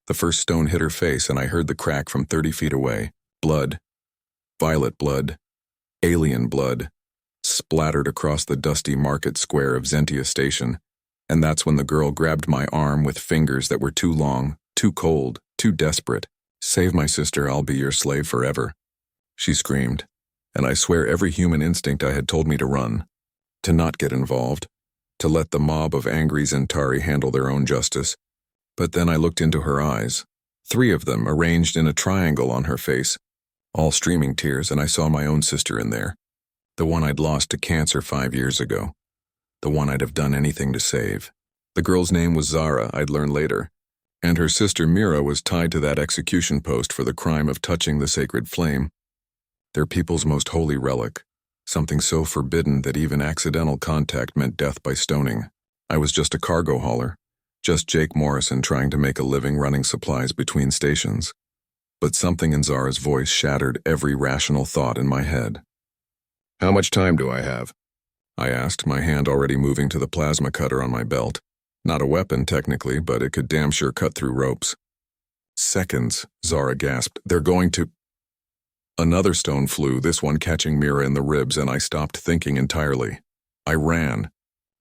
The first stone hit her face, and I heard the crack from 30 feet away. Blood. Violet blood. Alien blood. Splattered across the dusty market square of Zentia Station, and that's when the girl grabbed my arm with fingers that were too long, too cold, too desperate. "Save my sister, I'll be your slave forever," she screamed, and I swear every human instinct I had told me to run, to not get involved, to let the mob of angry Zentari handle their own justice. But then I looked into her eyes, 3 of them arranged in a triangle on her face, all streaming tears, and I saw my own sister in there, the one I'd lost to cancer 5 years ago, the one I'd have done anything to save. The girl's name was Zara, I'd learn later, and her sister Mira was tied to that execution post for the crime of touching the sacred flame, their people's most holy relic, something so forbidden that even accidental contact meant death by stoning. I was just a cargo hauler, just Jake Morrison trying to make a living running supplies between stations. But something in Zara's voice shattered every rational thought in my head. "How much time do I have?" I asked, my hand already moving to the plasma cutter on my belt. Not a weapon, technically, but it could damn sure cut through ropes. "Seconds," Zara gasped. "They're going to—" Another stone flew, this one catching Mira in the ribs, and I stopped thinking entirely. I ran.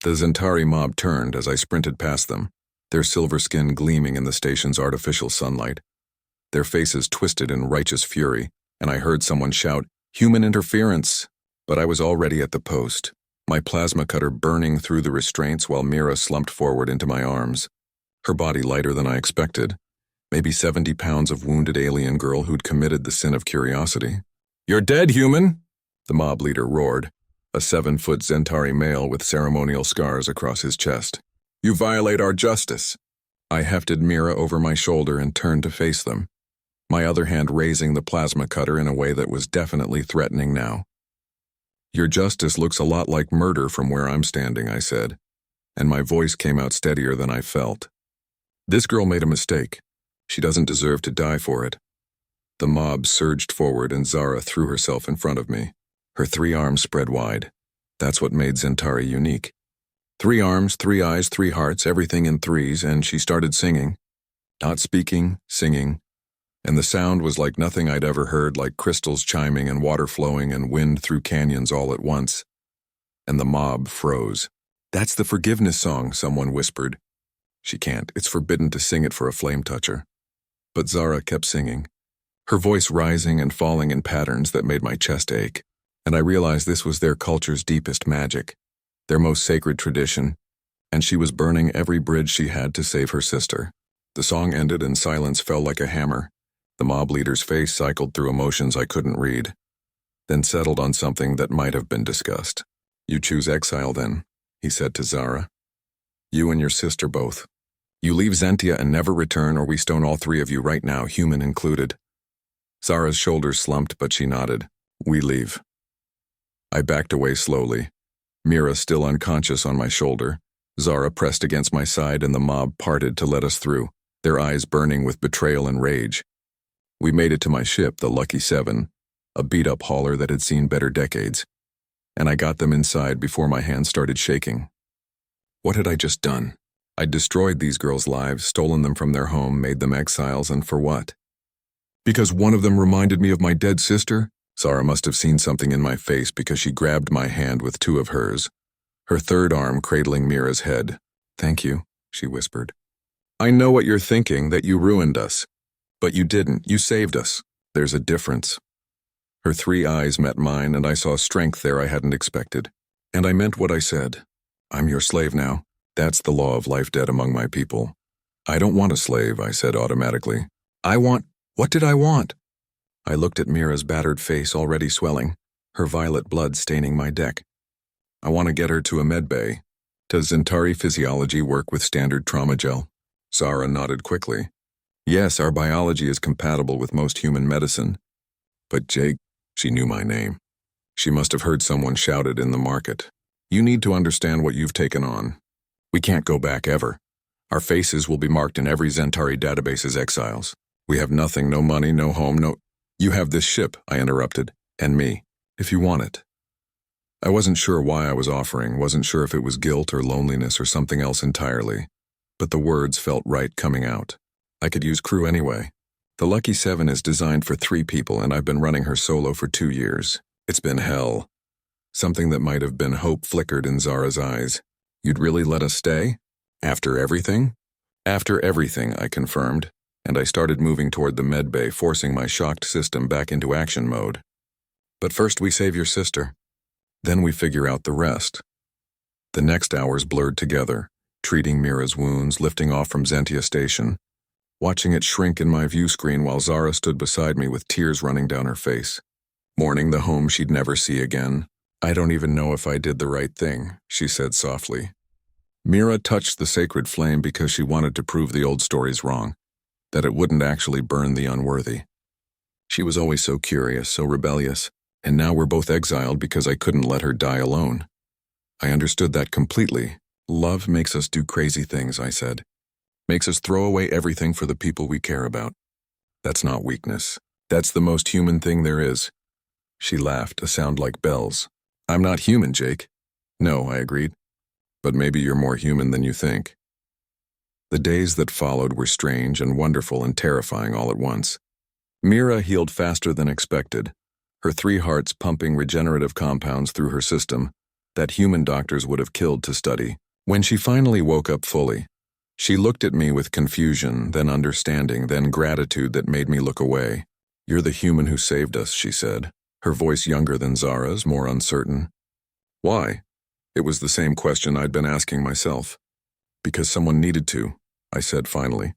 The Zentari mob turned as I sprinted past them, their silver skin gleaming in the station's artificial sunlight, their faces twisted in righteous fury, and I heard someone shout, "Human interference!" But I was already at the post, my plasma cutter burning through the restraints while Mira slumped forward into my arms, her body lighter than I expected, maybe 70 pounds of wounded alien girl who'd committed the sin of curiosity. "You're dead, human!" the mob leader roared, a 7-foot Zentari male with ceremonial scars across his chest. "You violate our justice." I hefted Mira over my shoulder and turned to face them, my other hand raising the plasma cutter in a way that was definitely threatening now. "Your justice looks a lot like murder from where I'm standing," I said, and my voice came out steadier than I felt. "This girl made a mistake. She doesn't deserve to die for it." The mob surged forward and Zara threw herself in front of me, her 3 arms spread wide. That's what made Zentari unique. 3 arms, 3 eyes, 3 hearts, everything in threes, and she started singing. Not speaking, singing. And the sound was like nothing I'd ever heard, like crystals chiming and water flowing and wind through canyons all at once. And the mob froze. "That's the forgiveness song," someone whispered. "She can't. It's forbidden to sing it for a flame toucher." But Zara kept singing, her voice rising and falling in patterns that made my chest ache. And I realized this was their culture's deepest magic, their most sacred tradition, and she was burning every bridge she had to save her sister. The song ended and silence fell like a hammer. The mob leader's face cycled through emotions I couldn't read, then settled on something that might have been discussed. "You choose exile then," he said to Zara. "You and your sister both. You leave Zentia and never return, or we stone all 3 of you right now, human included." Zara's shoulders slumped, but she nodded. "We leave." I backed away slowly, Mira still unconscious on my shoulder, Zara pressed against my side, and the mob parted to let us through, their eyes burning with betrayal and rage. We made it to my ship, the Lucky 7, a beat-up hauler that had seen better decades, and I got them inside before my hands started shaking. What had I just done? I'd destroyed these girls' lives, stolen them from their home, made them exiles, and for what? Because one of them reminded me of my dead sister? Zara must have seen something in my face because she grabbed my hand with 2 of hers, her 3rd arm cradling Mira's head. "Thank you," she whispered. "I know what you're thinking, that you ruined us. But you didn't. You saved us. There's a difference." Her 3 eyes met mine, and I saw strength there I hadn't expected. And I meant what I said. "I'm your slave now. That's the law of life-debt among my people." "I don't want a slave," I said automatically. What did I want?" I looked at Mira's battered face already swelling, her violet blood staining my deck. "I want to get her to a med bay. Does Zentari physiology work with standard trauma gel?" Zara nodded quickly. "Yes, our biology is compatible with most human medicine." "But Jake," she knew my name. She must have heard someone shout it in the market. "You need to understand what you've taken on. We can't go back ever. Our faces will be marked in every Zentari database as exiles. We have nothing, no money, no home, no—" "You have this ship," I interrupted, "and me, if you want it." I wasn't sure why I was offering, wasn't sure if it was guilt or loneliness or something else entirely, but the words felt right coming out. I could use crew anyway. The Lucky 7 is designed for 3 people and I've been running her solo for 2 years. It's been hell. Something that might have been hope flickered in Zara's eyes. You'd really let us stay? After everything? After everything, I confirmed, and I started moving toward the medbay, forcing my shocked system back into action mode. But first we save your sister. Then we figure out the rest. The next hours blurred together, treating Mira's wounds, lifting off from Zentia Station, watching it shrink in my view screen while Zara stood beside me with tears running down her face. Mourning the home she'd never see again. I don't even know if I did the right thing, she said softly. Mira touched the sacred flame because she wanted to prove the old stories wrong, that it wouldn't actually burn the unworthy. She was always so curious, so rebellious, and now we're both exiled because I couldn't let her die alone. I understood that completely. Love makes us do crazy things, I said. Makes us throw away everything for the people we care about. That's not weakness. That's the most human thing there is. She laughed, a sound like bells. I'm not human, Jake. No, I agreed. But maybe you're more human than you think. The days that followed were strange and wonderful and terrifying all at once. Mira healed faster than expected, her 3 hearts pumping regenerative compounds through her system that human doctors would have killed to study. When she finally woke up fully, she looked at me with confusion, then understanding, then gratitude that made me look away. You're the human who saved us, she said, her voice younger than Zara's, more uncertain. Why? It was the same question I'd been asking myself. Because someone needed to, I said finally.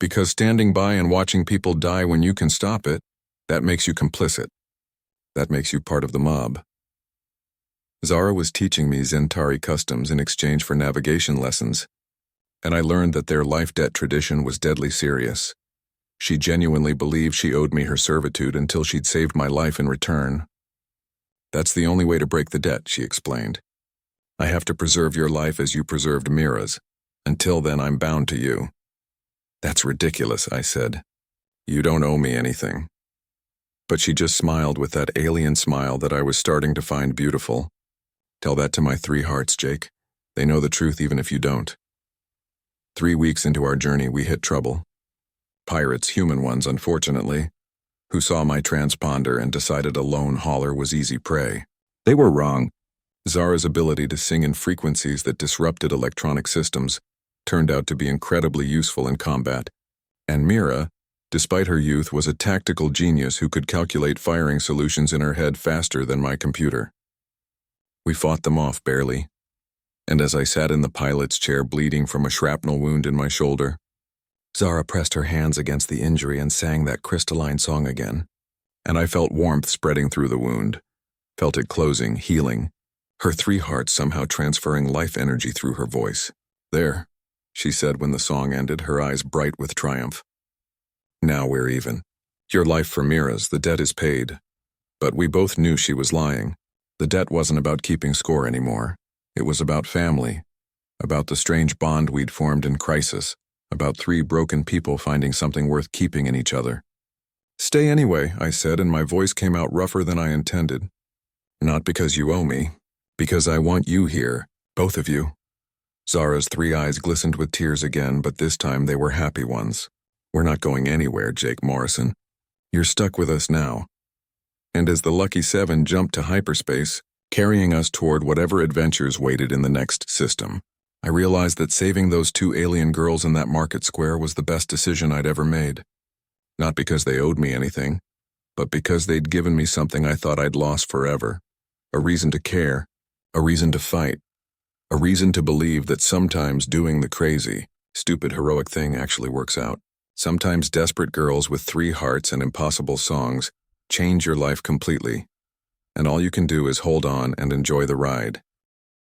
Because standing by and watching people die when you can stop it, that makes you complicit. That makes you part of the mob. Zara was teaching me Zentari customs in exchange for navigation lessons, and I learned that their life debt tradition was deadly serious. She genuinely believed she owed me her servitude until she'd saved my life in return. That's the only way to break the debt, she explained. I have to preserve your life as you preserved Mira's. Until then, I'm bound to you. That's ridiculous, I said. You don't owe me anything. But she just smiled with that alien smile that I was starting to find beautiful. Tell that to my 3 hearts, Jake. They know the truth even if you don't. 3 weeks into our journey, we hit trouble. Pirates, human ones, unfortunately, who saw my transponder and decided a lone hauler was easy prey. They were wrong. Zara's ability to sing in frequencies that disrupted electronic systems turned out to be incredibly useful in combat, and Mira, despite her youth, was a tactical genius who could calculate firing solutions in her head faster than my computer. We fought them off barely, and as I sat in the pilot's chair bleeding from a shrapnel wound in my shoulder, Zara pressed her hands against the injury and sang that crystalline song again, and I felt warmth spreading through the wound, felt it closing, healing, her 3 hearts somehow transferring life energy through her voice. There, she said when the song ended, her eyes bright with triumph. Now we're even. Your life for Mira's, the debt is paid. But we both knew she was lying. The debt wasn't about keeping score anymore. It was about family, about the strange bond we'd formed in crisis, about 3 broken people finding something worth keeping in each other. Stay anyway, I said, and my voice came out rougher than I intended. Not because you owe me, because I want you here, both of you. Zara's 3 eyes glistened with tears again, but this time they were happy ones. We're not going anywhere, Jake Morrison. You're stuck with us now. And as the Lucky 7 jumped to hyperspace, carrying us toward whatever adventures waited in the next system, I realized that saving those 2 alien girls in that market square was the best decision I'd ever made. Not because they owed me anything, but because they'd given me something I thought I'd lost forever. A reason to care, a reason to fight, a reason to believe that sometimes doing the crazy, stupid heroic thing actually works out. Sometimes desperate girls with 3 hearts and impossible songs change your life completely, and all you can do is hold on and enjoy the ride.